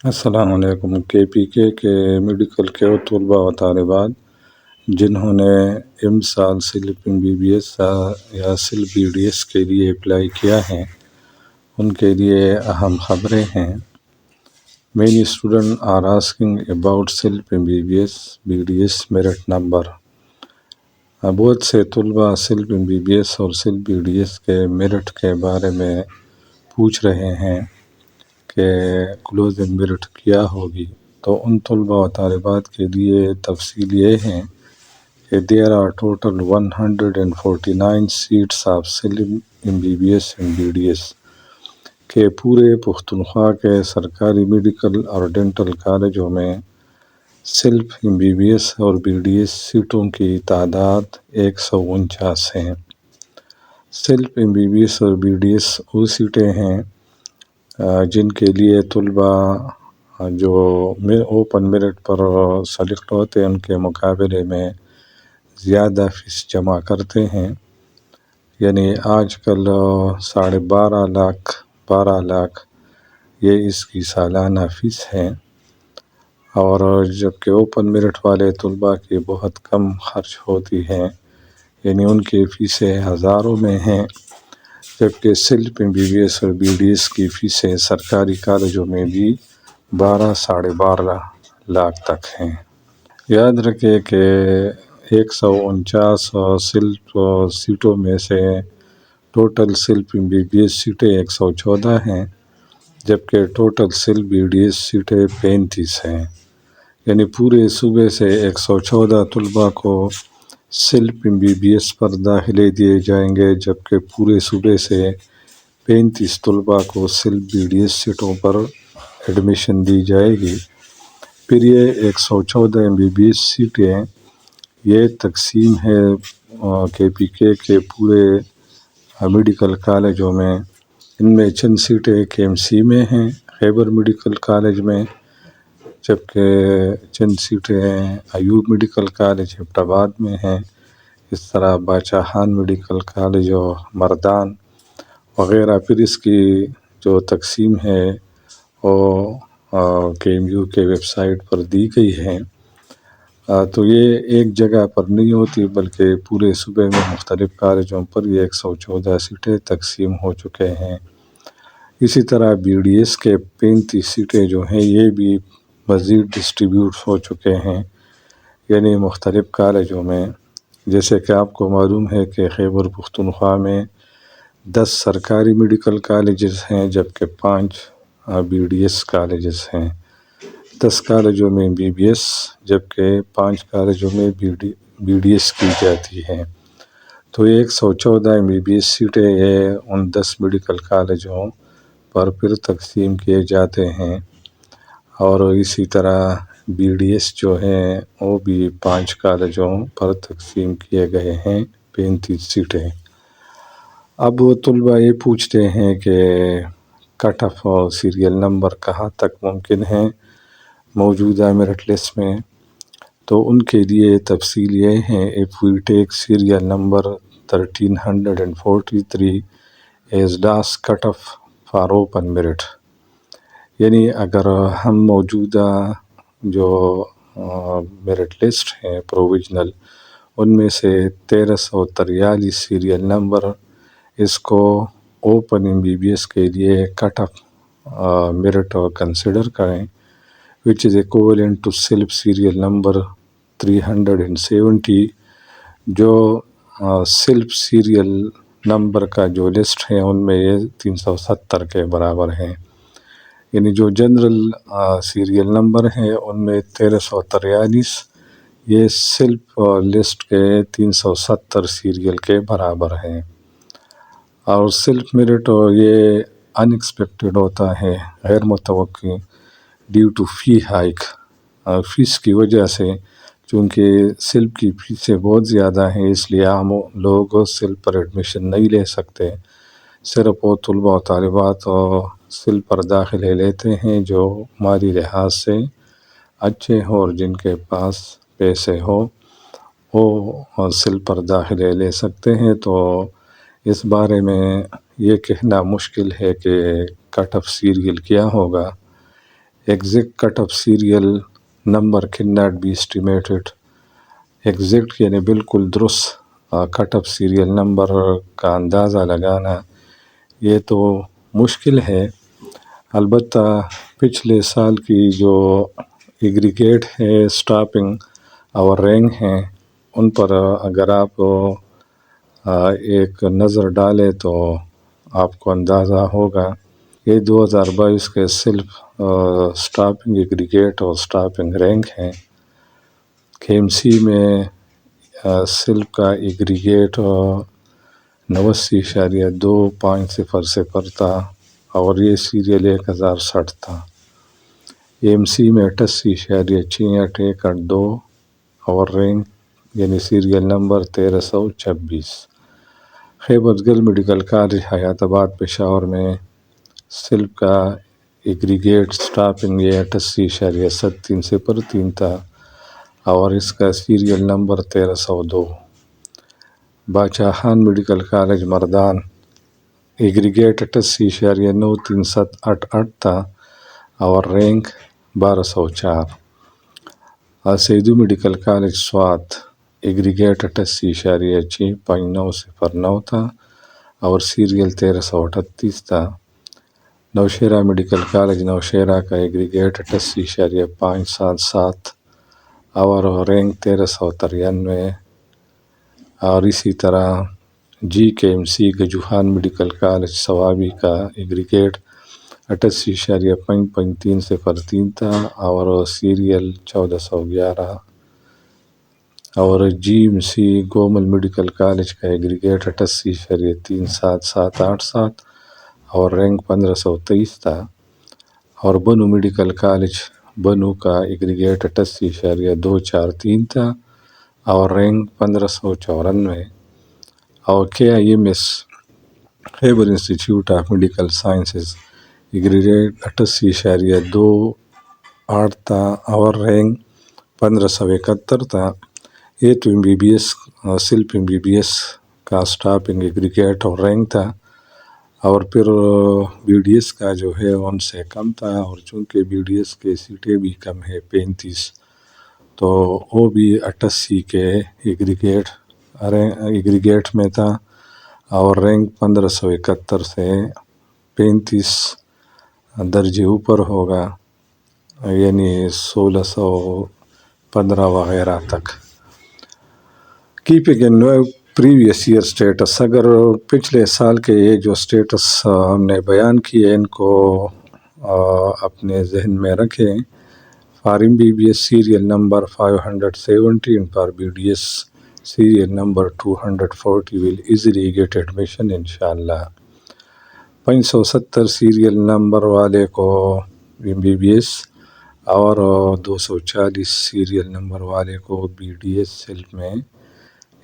السلام علیکم۔ کے میڈیکل کے طلباء و طالبات جنہوں نے سال سلپ MBBS یا سلپ BDS کے لیے اپلائی کیا ہے، ان کے لیے اہم خبریں ہیں۔ Many students are asking about SILP MBBS BDS merit number۔ بہت سے طلباء سلپ MBBS اور سلپ BDS کے میرٹ کے بارے میں پوچھ رہے ہیں کہ کلوزنگ میرٹ کیا ہوگی۔ تو ان طلباء و طالبات کے لیے تفصیل یہ ہے کہ there are total 149 seats of SILP MBBS and BDS کہ پورے پختونخوا کے سرکاری میڈیکل اور ڈینٹل کالجوں میں سلپ MBBS اور BDS سیٹوں کی تعداد 149 ہیں۔ سلپ MBBS اور BDS وہ سیٹیں ہیں جن کے لیے طلباء جو اوپن میرٹ پر سلیکٹ ہوتے ہیں ان کے مقابلے میں زیادہ فیس جمع کرتے ہیں، یعنی آج کل 12.5 لاکھ یہ اس کی سالانہ فیس ہے، اور جبکہ اوپن میرٹ والے طلباء کی بہت کم خرچ ہوتی ہے، یعنی ان کی فیسیں ہزاروں میں ہیں، جبکہ سلپ MBBS اور BDS کی فیسیں سرکاری کالجوں میں بھی 12.5 لاکھ تک ہیں۔ یاد رکھیں کہ 149 سلپ سیٹوں میں سے ٹوٹل سلپ MBBS سیٹیں 114 ہیں، جبکہ ٹوٹل سلپ BDS سیٹیں 35 ہیں، یعنی پورے صوبے سے 114 طلباء کو سلپ MBBS پر داخلے دیے جائیں گے، جبکہ پورے صوبے سے 35 طلباء کو سلپ BDS سیٹوں پر ایڈمیشن دی جائے گی۔ پھر یہ 114 MBBS سیٹیں یہ تقسیم ہے KPK کے پورے میڈیکل کالجوں میں۔ ان میں چند سیٹیں KMC میں ہیں، خیبر میڈیکل کالج میں، جبکہ چند سیٹیں ایوب میڈیکل کالج ایبٹ آباد میں ہیں، اس طرح باچاخان میڈیکل کالج اور مردان وغیرہ۔ پھر اس کی جو تقسیم ہے وہ KMU کے ویب سائٹ پر دی گئی ہے۔ تو یہ ایک جگہ پر نہیں ہوتی بلکہ پورے صوبے میں مختلف کالجوں پر یہ 114 سیٹیں تقسیم ہو چکے ہیں۔ اسی طرح BDS کے 35 سیٹیں جو ہیں یہ بھی مزید ڈسٹریبیوٹ ہو چکے ہیں، یعنی مختلف کالجوں میں۔ جیسے کہ آپ کو معلوم ہے کہ خیبر پختونخوا میں 10 سرکاری میڈیکل کالجز ہیں، جبکہ 5 BDS کالجز ہیں۔ 10 کالجوں میں MBBS جبکہ 5 کالجوں میں BDS کی جاتی ہیں۔ تو 114 MBBS سیٹیں یہ ان 10 میڈیکل کالجوں پر پھر تقسیم کیے جاتے ہیں، اور اسی طرح BDS جو ہیں وہ بھی 5 کالجوں پر تقسیم کیے گئے ہیں 35 سیٹیں۔ اب وہ طلباء یہ پوچھتے ہیں کہ کٹ آف اور سیریل نمبر کہاں تک ممکن ہے موجودہ میرٹ لسٹ میں، تو ان کے لیے تفصیل یہ ہے if we take serial number 1343 as last cut off for open merit، یعنی اگر ہم موجودہ جو میرٹ لسٹ ہے پروویژنل ان میں سے 1343 سیریل نمبر اس کو اوپن MBBS کے لیے کٹ آف میرٹ کنسیڈر کریں which is equivalent to slip serial number 370، جو سلپ سیریل نمبر کا جو لسٹ ہے ان میں یہ 370 کے برابر ہیں، یعنی جو جنرل سیریل نمبر ہے ان میں 1343 یہ سلپ لسٹ کے 370 سیریل کے برابر ہیں۔ اور سلپ میرٹ یہ ان ایکسپیکٹڈ ہوتا ہے، غیر متوقع، ڈیو ٹو فی ہائیک، فیس کی وجہ سے، چونکہ سلپ کی فیسیں بہت زیادہ ہیں اس لیے عام لوگ سلپ پر ایڈمیشن نہیں لے سکتے، صرف وہ طلباء و طالبات سلپ پر داخلے لیتے ہیں جو مالی لحاظ سے اچھے ہوں اور جن کے پاس پیسے ہو وہ سلپ پر داخلے لے سکتے ہیں۔ تو اس بارے میں یہ کہنا مشکل ہے کہ کٹ آف سیریل کیا ہوگا، exact cut off serial number can not be estimated. Exact یعنی بالکل درست کٹ آف سیریل نمبر کا اندازہ لگانا یہ تو مشکل ہے. البتہ پچھلے سال کی جو ایگریگیٹ ہے، اسٹاپنگ اور رینک ہیں، ان پر اگر آپ ایک نظر ڈالیں تو آپ کو اندازہ ہوگا. یہ 2022 کے صرف اسٹاپنگ ایگریگیٹ اور اسٹاپنگ رینک ہیں. KMC میں سلپ کا ایگریگیٹ 89.250 تھا اور یہ سیریل 1060 تھا. AMC میں 88.682 اور رینک یعنی سیریل نمبر 1326. خیبر گل میڈیکل کالج حیات آباد پشاور میں سلپ کا ایگریگیٹ سٹاپنگ یہ 88.730 تھا اور اس کا serial number 1302. Bacha Khan medical college Mardan aggregate 88.93788 تھا اور rank 1204. Saidu medical college Swat aggregate 88.650 تھا اور سیریل 1338 تھا. نوشہرہ میڈیکل کالج نوشہرہ کا ایگریگیٹ 88.577 اور رینک 1393. اور اسی طرح GKMC گجوہان میڈیکل کالج سوابی کا ایگریگیٹ 88.553 تھا اور سیریل 1411. اور GMC گومل میڈیکل کالج کا ایگریگیٹ 88.37787 اور رینک 1523 تھا. اور بنو میڈیکل کالج بنو کا ایگریگیٹ 88.243 تھا اور رینک 1594. اور KIMS Khyber institute of medical sciences aggregate 88.28 تھا اور رینک 1571 تھا. یہ تو MBBS سلپ MBBS کا اسٹاپنگ ایگریگیٹ اور رینک تھا اور پھر BDS کا جو ہے ان سے کم تھا. اور چونکہ BDS کے سیٹیں بھی کم ہے 35 تو وہ بھی 88 کے ایگریگیٹ میں تھا اور رینک 1571 سے 35 درجے اوپر ہوگا یعنی 1615 وغیرہ تک. Keeping in previous year status اگر پچھلے سال کے یہ جو اسٹیٹس ہم نے بیان کیے ان کو اپنے ذہن میں رکھیں. For MBBS serial number 517 for BDS serial number 240 will easily get admission انشاءاللہ. 570 سیریل نمبر والے کو MBBS اور 240 سیریل نمبر والے کو BDS سلپ میں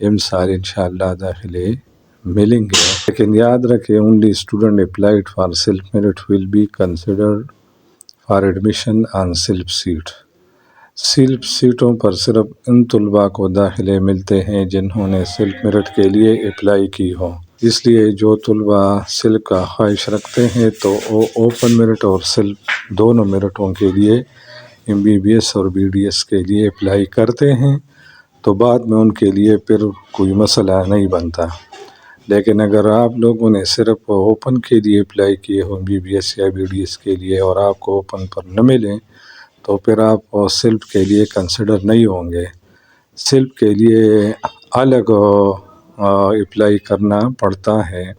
امسال انشاءاللہ داخلے ملیں گے. لیکن یاد رکھیں only student applied for self merit will be considered for admission on self seat. سیلپ سیٹوں پر صرف ان طلباء کو داخلے ملتے ہیں جنہوں نے سیلف میرٹ کے لیے اپلائی کی ہو. اس لیے جو طلباء سیلپ کا خواہش رکھتے ہیں تو وہ اوپن میرٹ اور سیلف دونوں میرٹوں کے لیے MBBS اور BDS کے لیے اپلائی کرتے ہیں تو بعد میں ان کے لیے پھر کوئی مسئلہ نہیں بنتا. لیکن اگر آپ لوگوں نے صرف اوپن کے لیے اپلائی کیے ہو MBBS یا BDS کے لیے اور آپ کو اوپن پر نہ ملیں تو پھر آپ سیلف کے لیے کنسیڈر نہیں ہوں گے. سیلف کے لیے الگ اپلائی کرنا پڑتا ہے.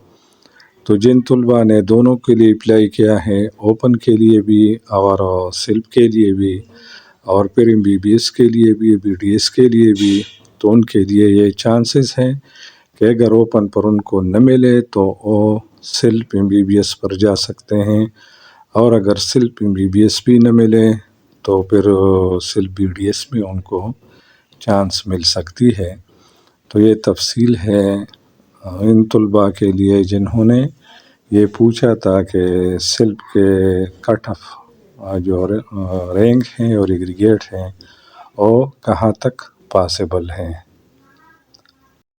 تو جن طلباء نے دونوں کے لیے اپلائی کیا ہے اوپن کے لیے بھی اور سیلف کے لیے بھی اور پھر MBBS کے لیے بھی BDS کے لیے بھی تو ان کے لیے یہ چانسز ہیں کہ اگر اوپن پر ان کو نہ ملے تو وہ سیلف MBBS پر جا سکتے ہیں اور اگر سیلف MBBS بھی نہ ملے تو پھر سیلف BDS میں ان کو چانس مل سکتی ہے. تو یہ تفصیل ہے ان طلباء کے لیے جنہوں نے یہ پوچھا تھا کہ سیلف کے کٹ آف جو رینک ہیں اور ایگریگیٹ ہیں وہ کہاں تک پاسبل ہیں.